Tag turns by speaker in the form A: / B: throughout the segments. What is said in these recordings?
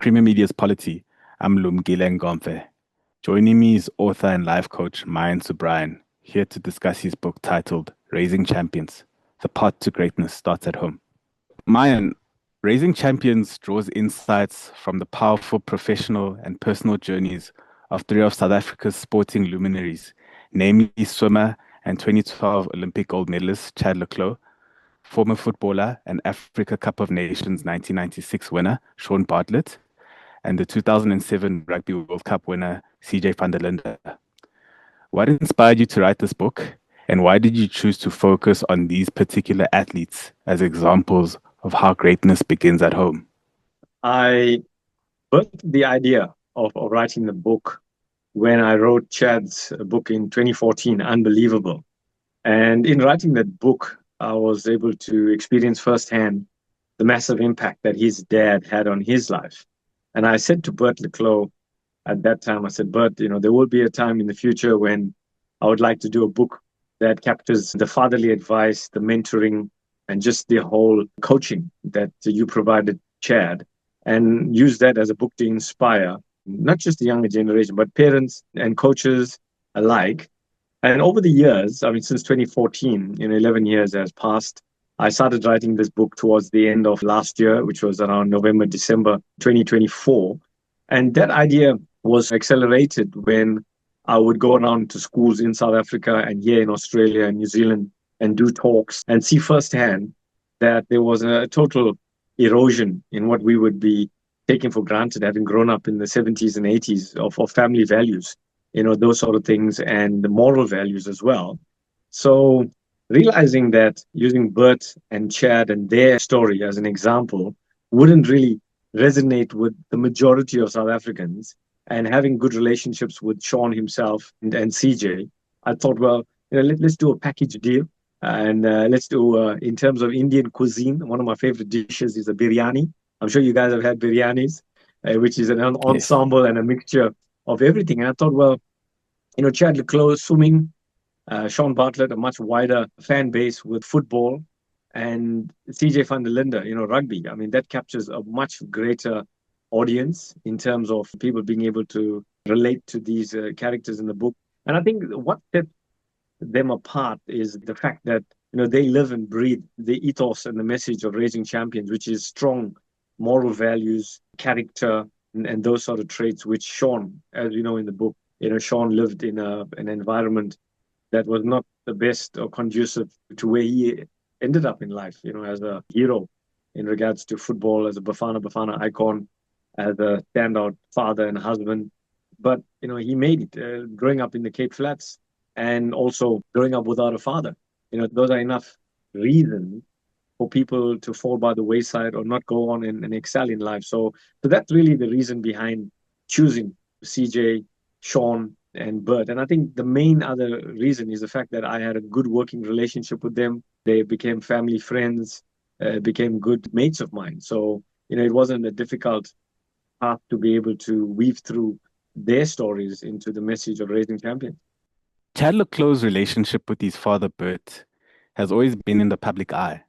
A: Creamer Media's Polity. I'm Lumgile Ngomfe. Joining me is author and life coach Myan Subrayan, here to discuss his book titled Raising Champions. The Path to Greatness Starts at Home. Myan, Raising Champions draws insights from the powerful professional and personal journeys of three of South Africa's sporting luminaries, namely swimmer and 2012 Olympic gold medalist Chad le Clos, former footballer and Africa Cup of Nations 1996 winner Shaun Bartlett, and the 2007 Rugby World Cup winner CJ van der Linde. What inspired you to write this book, and why did you choose to focus on these particular athletes as examples of how greatness begins at home?
B: I birthed the idea of writing the book when I wrote Chad's book in 2014, Unbelievable. And in writing that book, I was able to experience firsthand the massive impact that his dad had on his life. And I said to Bert le Clos at that time, I said, Bert, there will be a time in the future when I would like to do a book that captures the fatherly advice, the mentoring, and just the whole coaching that you provided Chad, and use that as a book to inspire not just the younger generation, but parents and coaches alike. And over the years, since 2014, 11 years has passed. I started writing this book towards the end of last year, which was around November, December 2024. And that idea was accelerated when I would go around to schools in South Africa and here in Australia and New Zealand and do talks and see firsthand that there was a total erosion in what we would be taking for granted, having grown up in the 70s and 80s of family values, those sort of things, and the moral values as well. So realizing that using Bert and Chad and their story as an example wouldn't really resonate with the majority of South Africans, and having good relationships with Shaun himself and CJ, I thought, well, let's do a package deal. And let's do, in terms of Indian cuisine, one of my favorite dishes is a biryani. I'm sure you guys have had biryanis, which is an ensemble and a mixture of everything. And I thought, well, Chad le Clos, swimming, Shaun Bartlett, a much wider fan base with football, and CJ van der Linde, rugby. That captures a much greater audience in terms of people being able to relate to these characters in the book. And I think what sets them apart is the fact that, they live and breathe the ethos and the message of raising champions, which is strong moral values, character, and those sort of traits, which Shaun, as we know in the book, Shaun lived in an environment that was not the best or conducive to where he ended up in life, as a hero in regards to football, as a Bafana Bafana icon, as a standout father and husband. But, he made it growing up in the Cape Flats and also growing up without a father. Those are enough reasons for people to fall by the wayside or not go on and excel in life. So that's really the reason behind choosing CJ, Shaun, and Bert. And I think the main other reason is the fact that I had a good working relationship with them. They became family friends, became good mates of mine. So, it wasn't a difficult path to be able to weave through their stories into the message of raising champions.
A: Chad le Clos' relationship with his father, Bert, has always been in the public eye.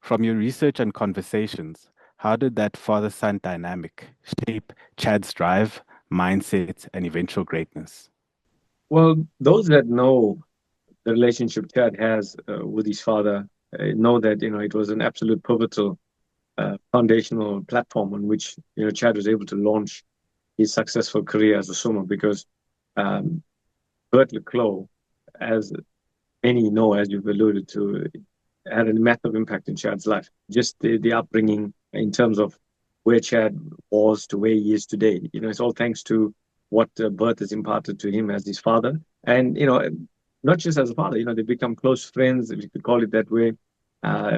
A: From your research and conversations, how did that father-son dynamic shape Chad's drive, mindset, and eventual greatness?
B: Well, those that know the relationship Chad has with his father know that, it was an absolute pivotal foundational platform on which, Chad was able to launch his successful career as a swimmer, because Bert le Clos, as many know, as you've alluded to, had a massive impact in Chad's life. Just the upbringing in terms of where Chad was to where he is today. It's all thanks to what Bert has imparted to him as his father. And, not just as a father, they become close friends, if you could call it that way,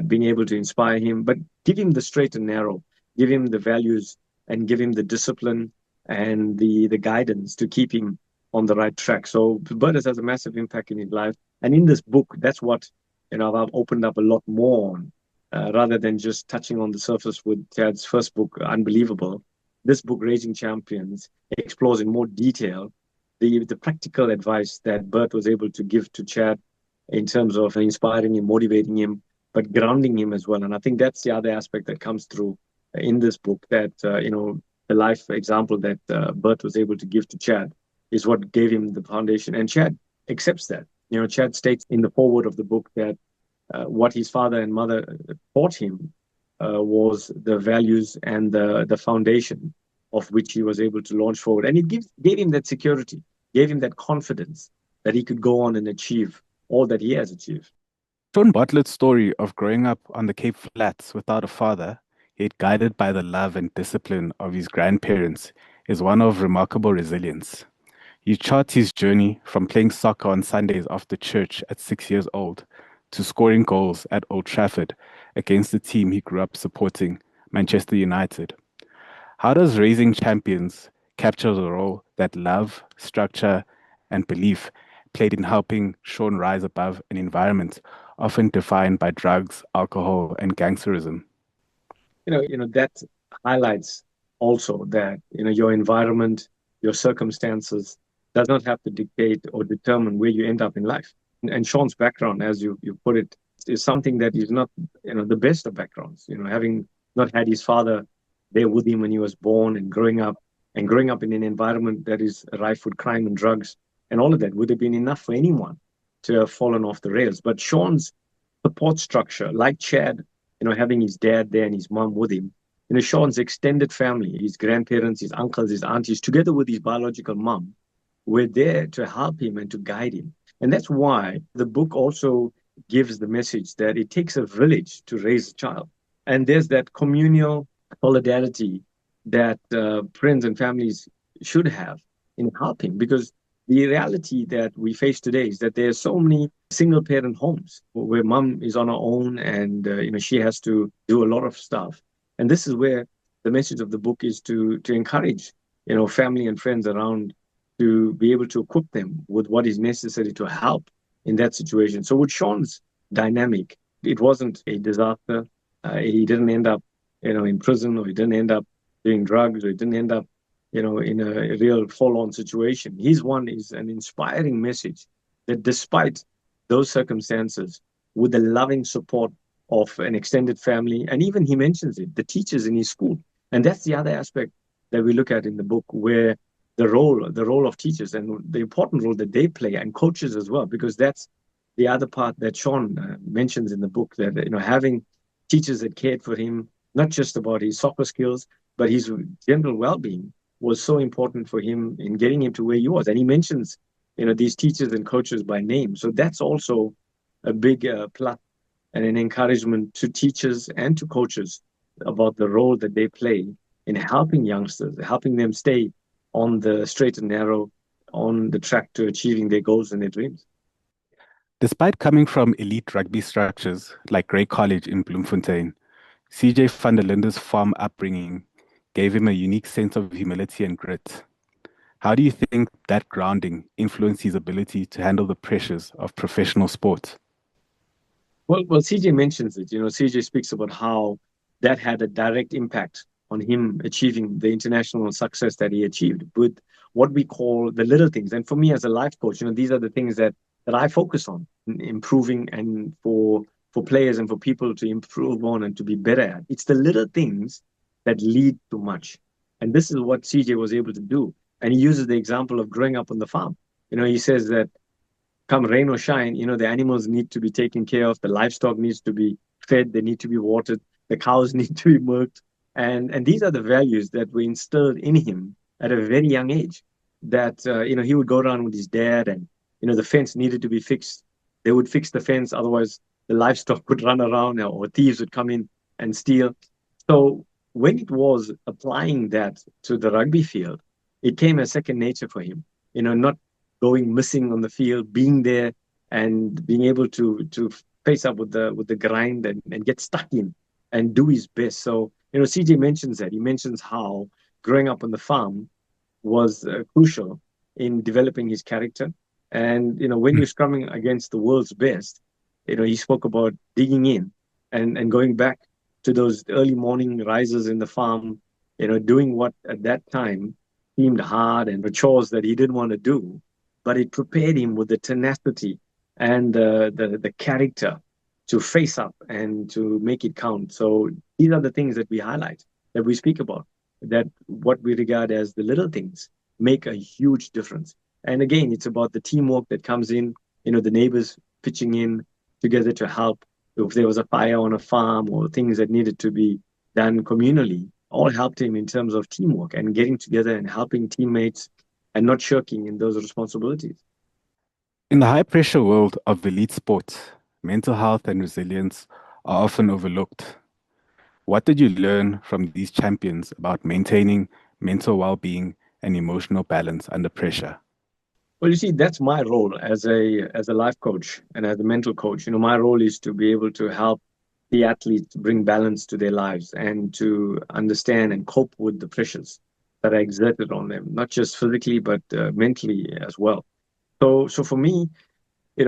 B: being able to inspire him, but give him the straight and narrow, give him the values, and give him the discipline and the guidance to keep him on the right track. So Bert has a massive impact in his life. And in this book, that's what, I've opened up a lot more on, rather than just touching on the surface with Chad's first book, Unbelievable. This book, Raising Champions, explores in more detail the practical advice that Bert was able to give to Chad in terms of inspiring him, motivating him, but grounding him as well. And I think that's the other aspect that comes through in this book, that, the life example that Bert was able to give to Chad is what gave him the foundation. And Chad accepts that. Chad states in the foreword of the book that what his father and mother taught him was the values and the foundation of which he was able to launch forward. And it gave him that security, gave him that confidence that he could go on and achieve all that he has achieved.
A: Shaun Bartlett's story of growing up on the Cape Flats without a father, yet guided by the love and discipline of his grandparents, is one of remarkable resilience. He charts his journey from playing soccer on Sundays after church at 6 years old to scoring goals at Old Trafford against the team he grew up supporting, Manchester United. How does Raising Champions capture the role that love, structure, and belief played in helping Shaun rise above an environment often defined by drugs, alcohol, and gangsterism?
B: That highlights also that your environment, your circumstances does not have to dictate or determine where you end up in life. And Shaun's background, as you put it, is something that is not the best of backgrounds. Having not had his father there with him when he was born and growing up in an environment that is rife with crime and drugs and all of that would have been enough for anyone to have fallen off the rails. But Shaun's support structure, like Chad, having his dad there and his mom with him, Shaun's extended family, his grandparents, his uncles, his aunties, together with his biological mom, were there to help him and to guide him. And that's why the book also gives the message that it takes a village to raise a child. And there's that communal solidarity that friends and families should have in helping, because the reality that we face today is that there are so many single parent homes where mom is on her own and she has to do a lot of stuff. And this is where the message of the book is to encourage family and friends around to be able to equip them with what is necessary to help in that situation. So with Shaun's dynamic, it wasn't a disaster. He didn't end up in prison, or he didn't end up doing drugs, or he didn't end up in a real full-on situation. His one is an inspiring message that despite those circumstances, with the loving support of an extended family, and even he mentions it, the teachers in his school. And that's the other aspect that we look at in the book, where the role of teachers and the important role that they play, and coaches as well, because that's the other part that Shaun mentions in the book, that having teachers that cared for him, not just about his soccer skills, but his general well-being, was so important for him in getting him to where he was. And he mentions, these teachers and coaches by name. So that's also a big plus and an encouragement to teachers and to coaches about the role that they play in helping youngsters, helping them stay on the straight and narrow, on the track to achieving their goals and their dreams.
A: Despite coming from elite rugby structures like Grey College in Bloemfontein, CJ van der Linde's farm upbringing gave him a unique sense of humility and grit. How do you think that grounding influenced his ability to handle the pressures of professional sport?
B: Well, CJ mentions it. CJ speaks about how that had a direct impact on him achieving the international success that he achieved with what we call the little things. And for me as a life coach, these are the things that I focus on, improving, and for players and for people to improve on and to be better at. It's the little things that lead to much. And this is what CJ was able to do. And he uses the example of growing up on the farm. He says that come rain or shine, the animals need to be taken care of. The livestock needs to be fed. They need to be watered. The cows need to be milked. And these are the values that were instilled in him at a very young age, that, he would go around with his dad, and, the fence needed to be fixed. They would fix the fence. Otherwise, the livestock would run around, or thieves would come in and steal. So when it was applying that to the rugby field, it came as second nature for him, not going missing on the field, being there and being able to face up with the grind and get stuck in and do his best. So, CJ mentions that. He mentions how growing up on the farm was crucial in developing his character. And, when you're scrumming against the world's best, he spoke about digging in and going back to those early morning rises in the farm, doing what at that time seemed hard and the chores that he didn't want to do, but it prepared him with the tenacity and the character to face up and to make it count. So these are the things that we highlight, that we speak about. that what we regard as the little things make a huge difference. And again, it's about the teamwork that comes in, the neighbors pitching in together to help. If there was a fire on a farm or things that needed to be done communally, all helped him in terms of teamwork and getting together and helping teammates and not shirking in those responsibilities.
A: In the high pressure world of elite sport, mental health and resilience are often overlooked. What did you learn from these champions about maintaining mental well being and emotional balance under pressure?
B: Well, you see, that's my role as a life coach and as a mental coach. My role is to be able to help the athletes bring balance to their lives and to understand and cope with the pressures that are exerted on them, not just physically but mentally as well. So for me, it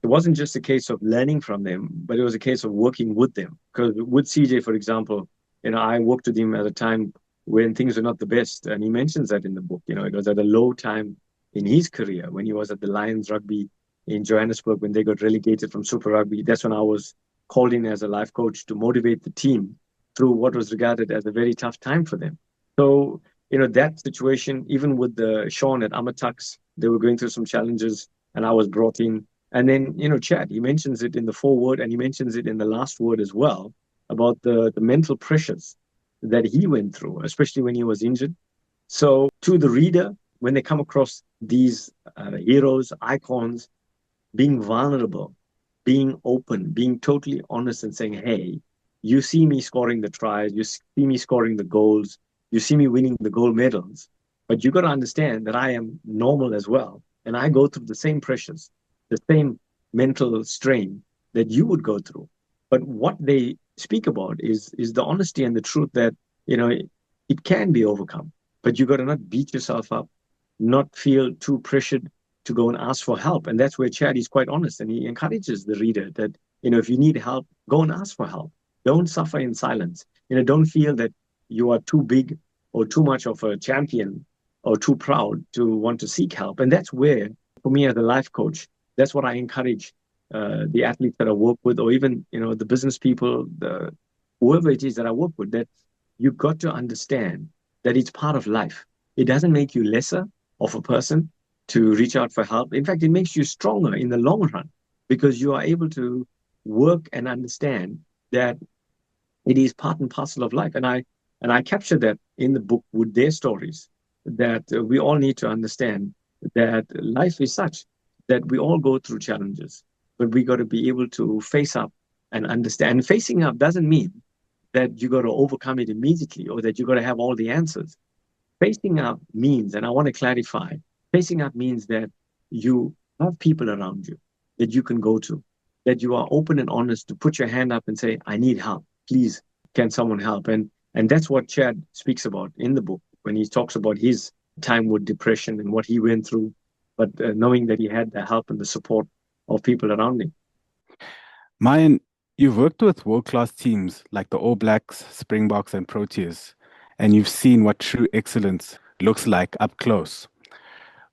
B: wasn't just a case of learning from them, but it was a case of working with them. Because with CJ, for example, I worked with him at a time when things were not the best. And he mentions that in the book. It was at a low time in his career when he was at the Lions Rugby in Johannesburg when they got relegated from Super Rugby. That's when I was called in as a life coach to motivate the team through what was regarded as a very tough time for them. So, that situation, even with the Shaun at Amidst, they were going through some challenges and I was brought in. And then, Chad, he mentions it in the foreword and he mentions it in the last word as well about the mental pressures that he went through, especially when he was injured. So, to the reader, when they come across these heroes, icons, being vulnerable, being open, being totally honest and saying, hey, you see me scoring the tries, you see me scoring the goals, you see me winning the gold medals, but you got to understand that I am normal as well. And I go through the same pressures, the same mental strain that you would go through. But what they speak about is the honesty and the truth that, it can be overcome, but you got to not beat yourself up, not feel too pressured to go and ask for help. And that's where Chad is quite honest and he encourages the reader that, if you need help, go and ask for help. Don't suffer in silence. Don't feel that you are too big or too much of a champion or too proud to want to seek help. And that's where, for me as a life coach, that's what I encourage the athletes that I work with, or even, the business people, whoever it is that I work with, that you've got to understand that it's part of life. It doesn't make you lesser of a person to reach out for help. In fact, it makes you stronger in the long run because you are able to work and understand that it is part and parcel of life. And I capture that in the book with their stories that we all need to understand that life is such that we all go through challenges, but we got to be able to face up and understand. And facing up doesn't mean that you got to overcome it immediately or that you got to have all the answers. Facing up means, and I want to clarify, facing up means that you have people around you that you can go to, that you are open and honest to put your hand up and say, I need help. Please, can someone help? And that's what Chad speaks about in the book when he talks about his time with depression and what he went through, but knowing that he had the help and the support of people around him.
A: Myan, you've worked with world-class teams like the All Blacks, Springboks, and Proteas, and you've seen what true excellence looks like up close.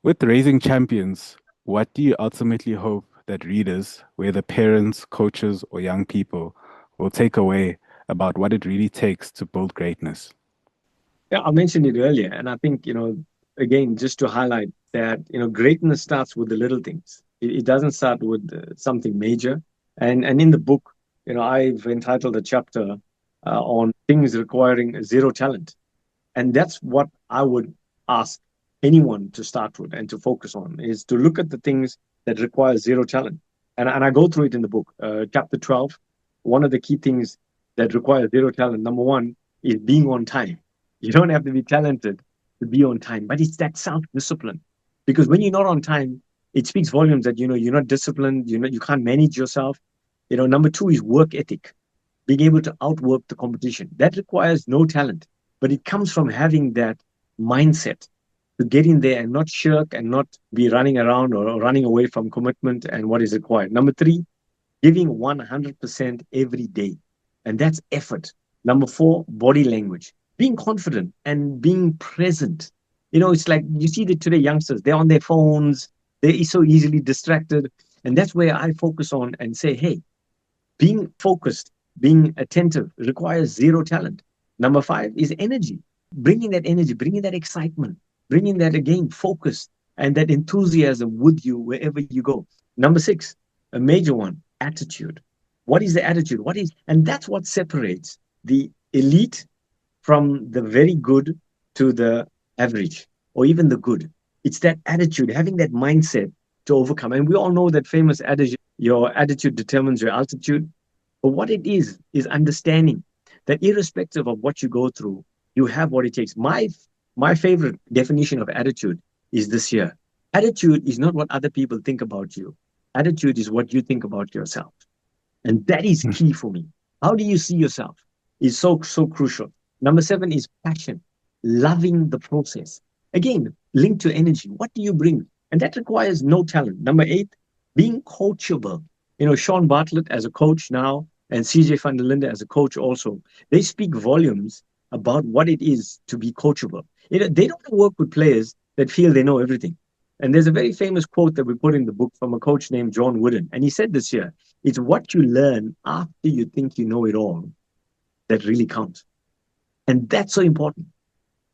A: With Raising Champions, what do you ultimately hope that readers, whether parents, coaches, or young people, will take away about what it really takes to build greatness?
B: Yeah, I mentioned it earlier, and I think, again, just to highlight that, greatness starts with the little things. It doesn't start with something major. And in the book, I've entitled a chapter on things requiring zero talent. And that's what I would ask anyone to start with and to focus on is to look at the things that require zero talent. And I go through it in the book. Chapter 12, one of the key things that require zero talent, number one, is being on time. You don't have to be talented to be on time, but it's that self-discipline. Because when you're not on time, it speaks volumes that, you're not disciplined, you can't manage yourself. Number two is work ethic, being able to outwork the competition. That requires no talent, but it comes from having that mindset to get in there and not shirk and not be running around or running away from commitment and what is required. Number three, giving 100% every day. And that's effort. Number four, body language, being confident and being present. It's like you see that today youngsters, they're on their phones, they're so easily distracted. And that's where I focus on and say, hey, being focused, being attentive requires zero talent. Number five is energy. bringing that energy, bringing that excitement, bringing that, again, focus and that enthusiasm with you wherever you go. Number 6, a major one, attitude. What is the attitude? And that's what separates the elite from the very good to the average or even the good. It's that attitude, having that mindset to overcome. And we all know that famous adage, your attitude determines your altitude. But what it is understanding that irrespective of what you go through, you have what it takes. My favorite definition of attitude is this here. Attitude is not what other people think about you. Attitude is what you think about yourself. And that is
A: Mm.
B: key for me. How do you see yourself is so crucial. Number 7 is passion, loving the process. Again, linked to energy. What do you bring? And that requires no talent. Number 8, being coachable. Shaun Bartlett as a coach now and CJ van der Linde as a coach also, they speak volumes about what it is to be coachable. They don't work with players that feel they know everything. And there's a very famous quote that we put in the book from a coach named John Wooden. And he said this here, it's what you learn after you think you know it all that really counts. And that's so important.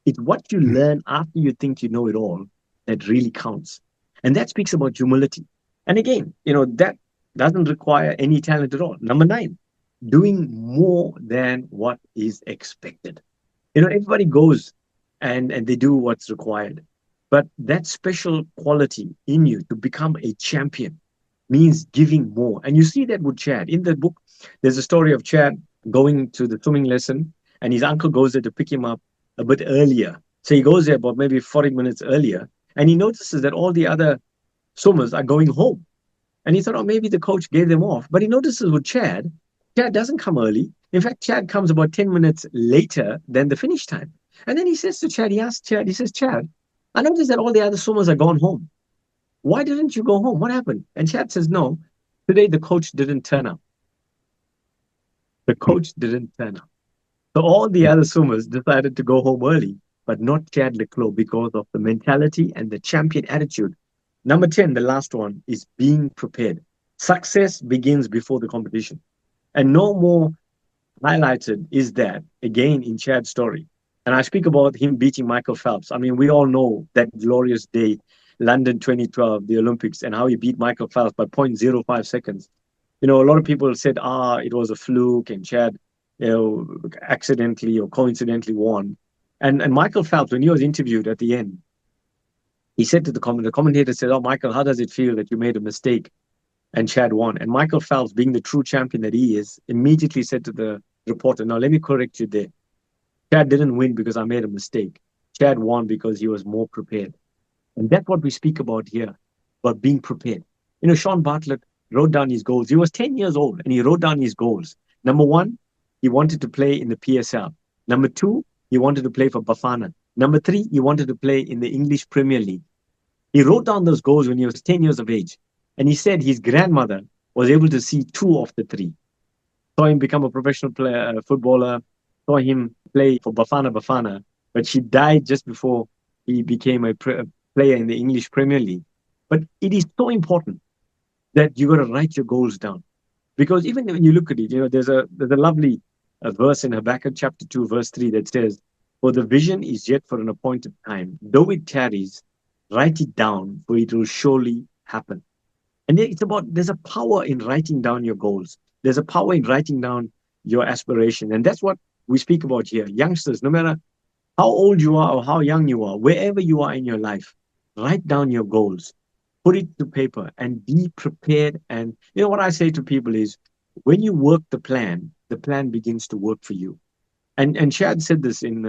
B: It's what you
A: Mm.
B: learn after you think you know it all that really counts. And that speaks about humility. And again, that doesn't require any talent at all. Number 9, doing more than what is expected. Everybody goes and they do what's required. But that special quality in you to become a champion means giving more. And you see that with Chad. In the book, there's a story of Chad going to the swimming lesson, and his uncle goes there to pick him up a bit earlier. So he goes there about maybe 40 minutes earlier, and he notices that all the other swimmers are going home. And he thought, oh, maybe the coach gave them off. But he notices with Chad, Chad doesn't come early. In fact, Chad comes about 10 minutes later than the finish time. And then he says to Chad, he asks Chad, he says, Chad, I noticed that all the other swimmers are gone home. Why didn't you go home? What happened? And Chad says, no, today the coach didn't turn up. The
A: Mm.
B: coach didn't turn up. So all the
A: Mm.
B: other swimmers decided to go home early, but not Chad le Clos because of the mentality and the champion attitude. Number 10, the last one, is being prepared. Success begins before the competition. And no more highlighted is that, again, in Chad's story. And I speak about him beating Michael Phelps. I mean, we all know that glorious day, London 2012, the Olympics, and how he beat Michael Phelps by 0.05 seconds. A lot of people said, it was a fluke and Chad, accidentally or coincidentally won. And Michael Phelps, when he was interviewed at the end, he said to the commentator said, oh, Michael, how does it feel that you made a mistake and Chad won? And Michael Phelps, being the true champion that he is, immediately said to the reporter, now let me correct you there. Chad didn't win because I made a mistake. Chad won because he was more prepared. And that's what we speak about here, about being prepared. Shaun Bartlett wrote down his goals. He was 10 years old and he wrote down his goals. Number 1, he wanted to play in the PSL. Number 2, he wanted to play for Bafana. Number 3, he wanted to play in the English Premier League. He wrote down those goals when he was 10 years of age. And he said his grandmother was able to see 2 of the 3. Saw him become a professional player, footballer, saw him play for Bafana Bafana, but she died just before he became a player in the English Premier League. But it is so important that you got to write your goals down. Because even when you look at it, there's a lovely verse in Habakkuk chapter 2, verse 3 that says, for the vision is yet for an appointed time. Though it tarries, write it down, for it will surely happen. And it's about, there's a power in writing down your goals. There's a power in writing down your aspiration. And that's what we speak about here. Youngsters, no matter how old you are or how young you are, wherever you are in your life, write down your goals, put it to paper and be prepared. And what I say to people is, when you work the plan begins to work for you. And Chad said this in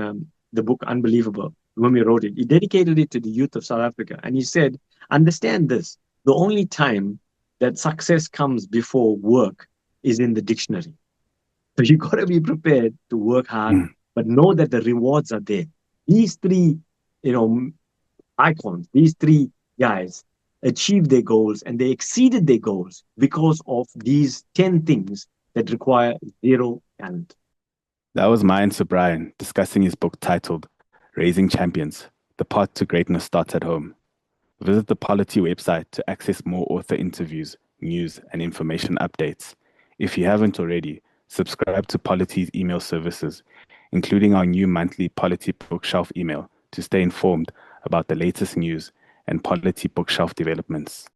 B: the book Unbelievable when we wrote it. He dedicated it to the youth of South Africa. And he said, understand this. The only time that success comes before work is in the dictionary. So you got to be prepared to work hard,
A: Mm.
B: but know that the rewards are there. These 3, icons, these 3 guys achieved their goals and they exceeded their goals because of these 10 things that require zero talent.
A: That was Myan Subrayan discussing his book titled Raising Champions. The Path to Greatness Starts at Home. Visit the Polity website to access more author interviews, news, and information updates. If you haven't already, subscribe to Polity's email services including our new monthly Polity Bookshelf email to stay informed about the latest news and Polity Bookshelf developments.